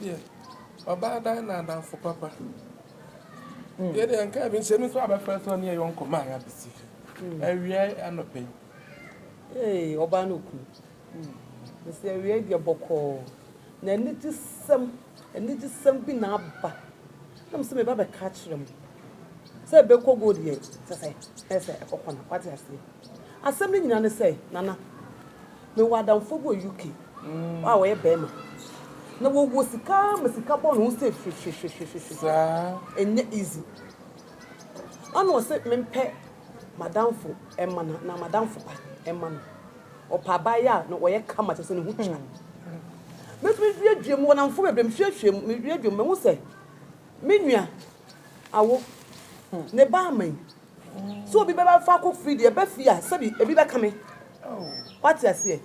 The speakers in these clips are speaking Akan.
dear. About that, for papa. Yet, the cabin sends our first one near your uncle, my abc. Every year and a pay. Eh, Obanuku. Mr. Radio Boko. Then it is something up. I'm saying about catch them. Say, Beko good yet. Say, what I say. As something you say, Nana. Me wa down for UK. Our Bema. No one was the car, Mr. Capon who said, sir, and easy. I know, said, men pet Madame for Emma, now Madame for Emma. Or Pabaya, no way come at us in the Huchan. Let me read you when I'm for them, shame, me read you, who say, Minia, I will ne barman. So be better for free, dear Beffia, said it, a bit coming. What I say?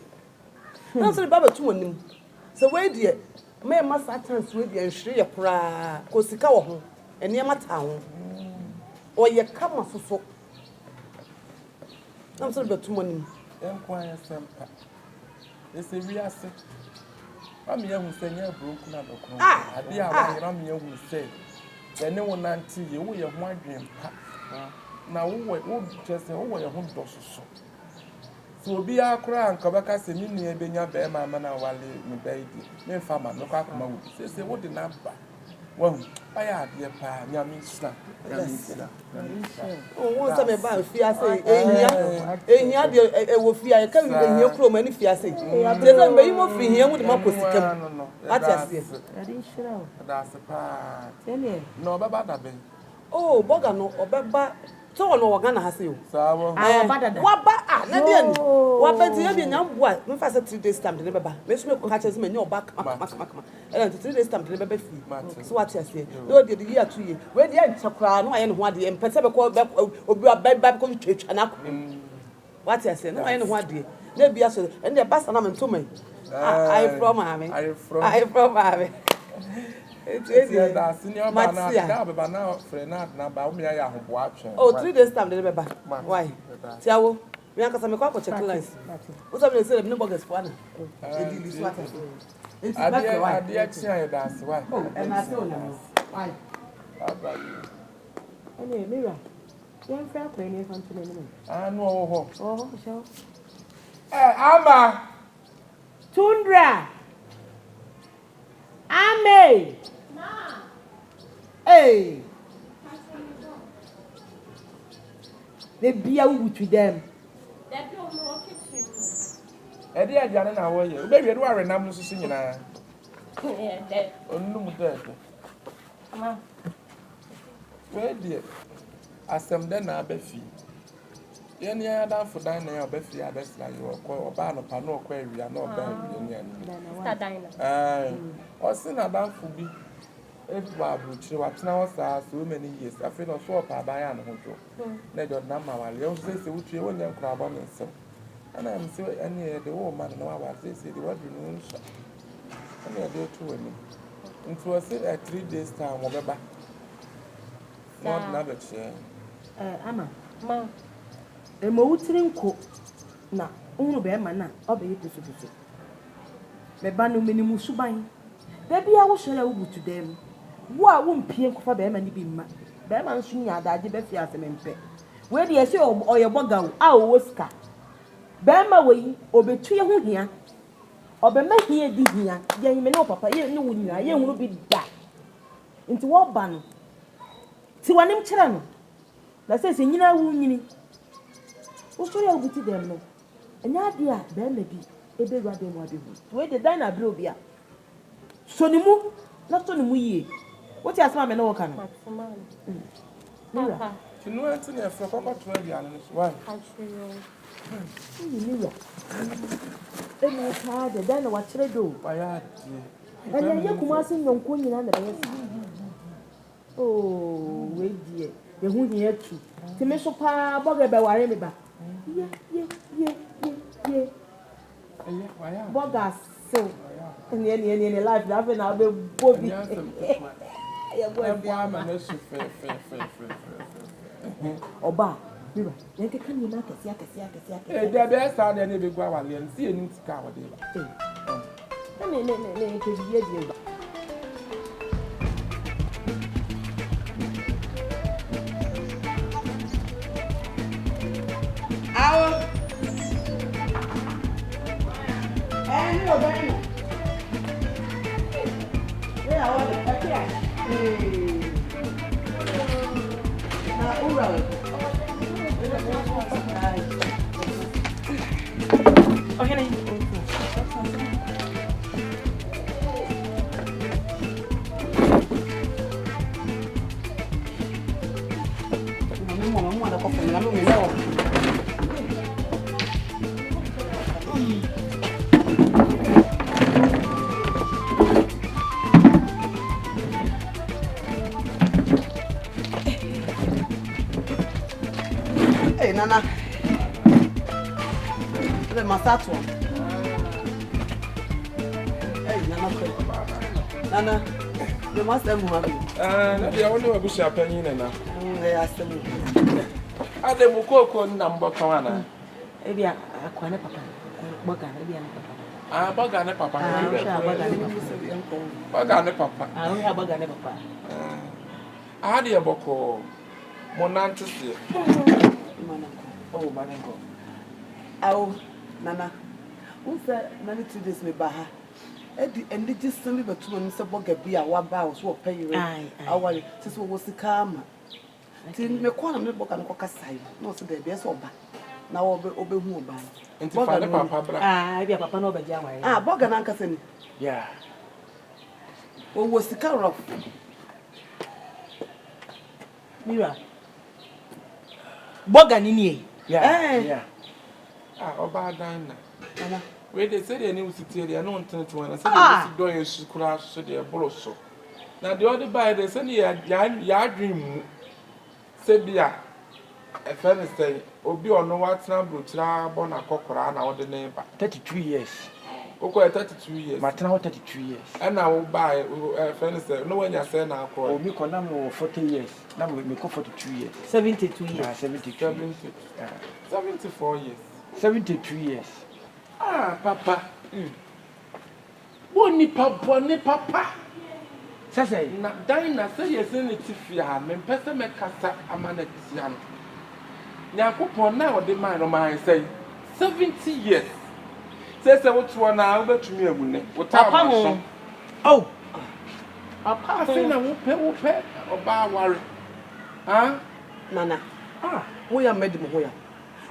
Don't say Baba to him. So, wait, dear, may must attend with you and shriek a pra, Cosicao, and near my town. Or you come for. I'm sorry about 2 money. Enquire some. It's a real set. I'm young, say, you're broken up. I dear, I'm young, say. Then no one until you will have one dream. Now, who just over your home does so. So be a crown, Kabaka, send me a benya bear, my man, while me baby. Me farmer, no crackma. Say, what the number? Well, I had dear pa, Yammy snap. Oh, once I'm about fiancé, and you will fear I can't even hear from any fiancé. There's a more free here with my pussy. That's a part. No, about that. Oh, Bogano or Baba. So no Wagana has you. What about Nadian? What about the young boy? Me fast 3 days time to the Baba. Miss me catches me no back. And 3 days time to the Baba fee. So what I say? No, the year 2 years. Where the answer crown, I and what the Empathy call back or be a bad church and up. What I say? No, I know what dear. There be us and the best and I'm to me. I from Army. I from Army. It's that senior man now, friend, now, but me, I have watching. Oh, 3 days time, the Baba. Why? Tiago, we are going to check lines. What's up? They said, no bogus one. It's I did say that's why. Oh, and I told them. Why? How about you? Anyway, Mira, you're fair playing in front of me. I know. Oh, sure. Amma! Tundra! Ame! Hey! They be out with them. That don't know kitchen. Eddie, I don't know where you. Maybe you are a number to sing. Yeah, that. Oh, no, that. Come Where dear? As some then I be fee. Any other for dining or Beffy, I best like you or ban of no query, and no bad. Or sin a down for me. If Babu, what's now so many years, I feel no swap by an hotel. Let your number while you say, which you won't crab on and so. And I'm so any the old man know what they say, the word you know. And I do 2 women. Into a sit at 3 days' time, whatever. Not another chair. Ama, ma. E mo wutirin ko na unu be ma na o be yipisu pisu. Me ba no menimu suban. Da bia wo hwere wo butu dem. Wo a wo mpie kofa be ma ni bi ma. Be ma nsu nya adaje be fi asemempe. We de ese oye boga wo a wo ska. Be ma we obetu ye ho hia. Obe ma hia di hia. Ye me no papa ye ne wo nya ye hunu bi da. Nti wo ba no. Ti wanim kire no. La se nyina wo nyini. Usuri obuti dem no. Enya ade a be ma bi ebe gwa dem abehu. We de dan na bro bia. Sonimu na sonimu yie. What you asma me no work no. Papa. You know Anthony for Papa 12 years why? Mira. Ena ka de dan na wa kire do. Why are you? Enya ye kuma sin yonko nyina na be. Oh, we die. Ye hu hia tu. Ti me so pa boga be ware me ba. Ye. Boga so. Any life that na be bobi. Yeah, boy. Oba, Mira, you can you make a the best are the big guavali and see a new scour. Hey, Nana. The Masato. Hey, Nana. You must have money. The only one who shall penny now. They asked me. I don't go number Kawana. Maybe I can't papa. Boga, maybe I'm papa. Bagane papa. Bagane Papa. I don't have Bagane papa. I had a boko. Monantis. Oh, Manango. Oh, Nana. Who's that? 2 days me baha. And they just send me back to Mr. Boga be a 1 bar so pay you. Our sister was the karma. Till me corner me book and coca side. No, so there be so bad. Now obey who by. And to find a papa. I be a papa no bajama. Boga and Uncle. Yeah. What was the car of? Mira. Boga nini? Yeah. Oba dine. Where they say they knew city, they are not intended to. I said, doing a crash, so they are boloso. Now the other by they say, ya dream. Sebia, a friend say, Obi or no what's now, Brutra, Bona Cocora, and our neighbor. 32 years. Okay, 32 years. Maternal 32 years. And I will buy a friend say, no one you say now, or me conam 40 years. Now we make 42 years. 72 years. 74 years. 72 years. Papa. Boni papa. Say, na Dina say yes in it fia, me pesa me kasa amanetiano. Nyakopon na o de man no man say 70 years. Say what one na obetumi amune. Papa. Oh. Papa say na wo pe oba ware. Nana. Wo ya medi mo ho ya.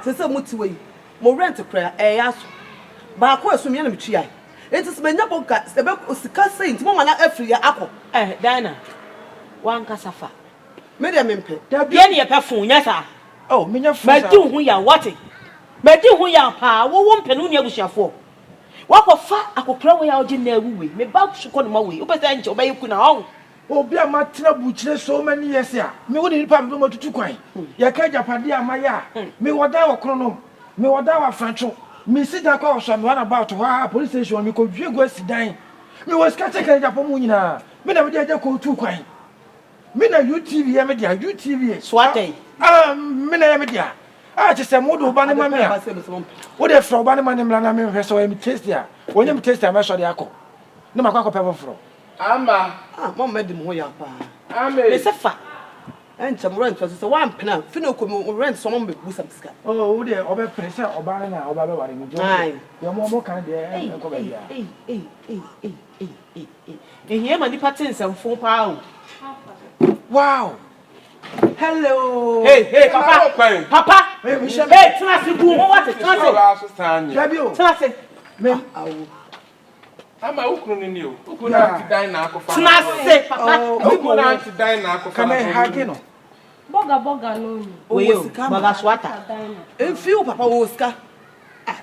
Say muti we. Mo rent prayer yaso. Ba ko asumi na metwi ai. Enti se menya boka se be osika sei enti mo mana afiri ya akọ. Dina. Wan kasafa. Me de mempe. Da bia ne yepefon nya sa. Oh, menya fun. Medi hu ya what? Medi hu ya pa wo mpenu ne abusuafo. Wakofa akokra wo ya oje na awuwe. Me ba suko no ma we. Opese nche obayeku na ho. Obi amatena buchire so many years ya. Me wo ni pa mdo tutu kwan. Ya ka japade amaya. Me woda wo kronom. Me woda wa francho. Me sit down kwa so me one about police station me ko dwe go asidan. Me was ka check Japan mu nyina. Me na me dey ko tu kwan. Me na UTV ya me dia UTV. Swatay. Me na ya me dia. Just mo do ba ne ma me ya. Wo dey fro ba ne ma ne mra na me hwe so em taste ya. Wonye me taste ma so dey akọ. Ne ma kwa ko pe fro. Ama. Mo medi mo ho ya pa. Amen. Me sefa. Encha mo rent so one pena. Fino ko mo rent so mo be bu some sika. Oh, wo dey obe pressure oba na oba be ware mi jo. Yo mo kan dey ko be ya. Ehie ma nipa tensemfo pa o. Wow. Hello. Hey, Papa. Hey, trust you. What? Trust. Jabio. Trust. Me Ama ukunu ni o. Ukunu na tidai na akọfa. Trust, Papa. Ukunu na tidai na akọfa. Can I hug you? Boga no. We Boga swata. Feel Papa Oscar.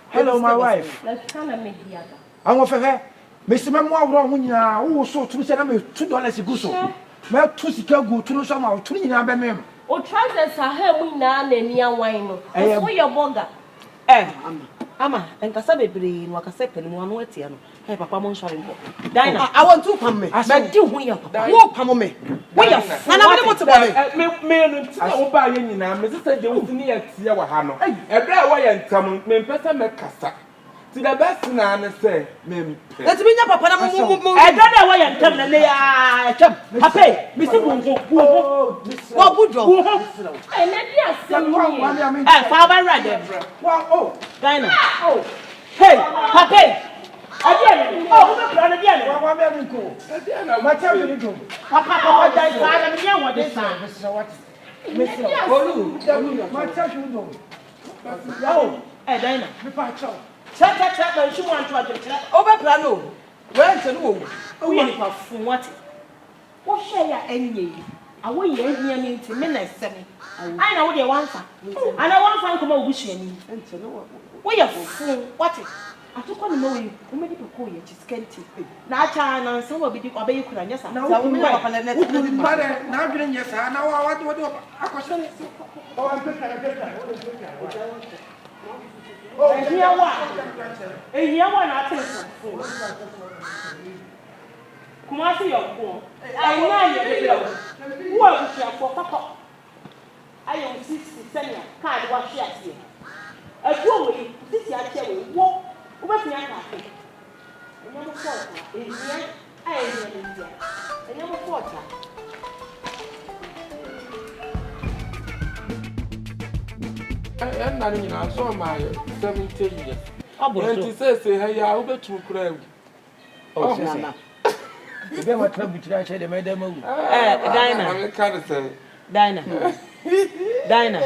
Hello, my wife. Let's kind of make the other. I'm of her. Miss Mamma, who nyina, who so to say $2 go so. Me to sika go to so ma to nyina be mem. O trousers are here we na nia wine no. So your boga. Ama, enkasa bebre no akasa penu no atia no. Hey Papa mo nsori mpo. Dina. I want to pam me. Be di hu ya Papa. Wo pam me. Wo ya. Nana me mo te bole. Me no tina wo ba ye nyina me se de wo ni ya tie wa ha no. Ebre a wo ye ntam me mpesa me kasa. To the best na na say me. Let me nya Papa na mo. E do na wo ye ntam na le ya cham. Papa, me se go. Wo budo. E na dia asem ni. Fa ba rade. Wow, oh. Dina. Oh. Hey, Papa. Adiane. Oh, we plan adiane. Wa me am ko. Adiane, ma tell you go. Papa, dai fa na me nya wo de sa. What? Mr. Olu, my church will know. Oh, Dina. Me pa chow. Chat, but she want to chat. Over plano. Where to know? We are from what? What share your enemy? I want you near me to minutes. I know what you want. And I want to come over with you. We are fool. What? I took on the way. Who made people call you? Just can't take. Now, China, some will be obey you. Now, yes, now we know up on the next mother. Now, yes, I know what to do. I question it. Oh, I'm good. Oh, here one. Here one, I tell you. Come on, see your phone. I know you. Who are you for Papa? I am 60 senior. Can't wash your here. A poor way, this year, walk. What's your cafe? Number 4 is here. I am here. Number 4. And I saw my 70 years. And he says, hey, I will bet you crave. Oh, Nana. You never trouble to say the madam. Dinah. I can't say. Dinah. Dinah.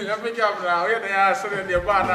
I pick up now. Here they are, so they're bad.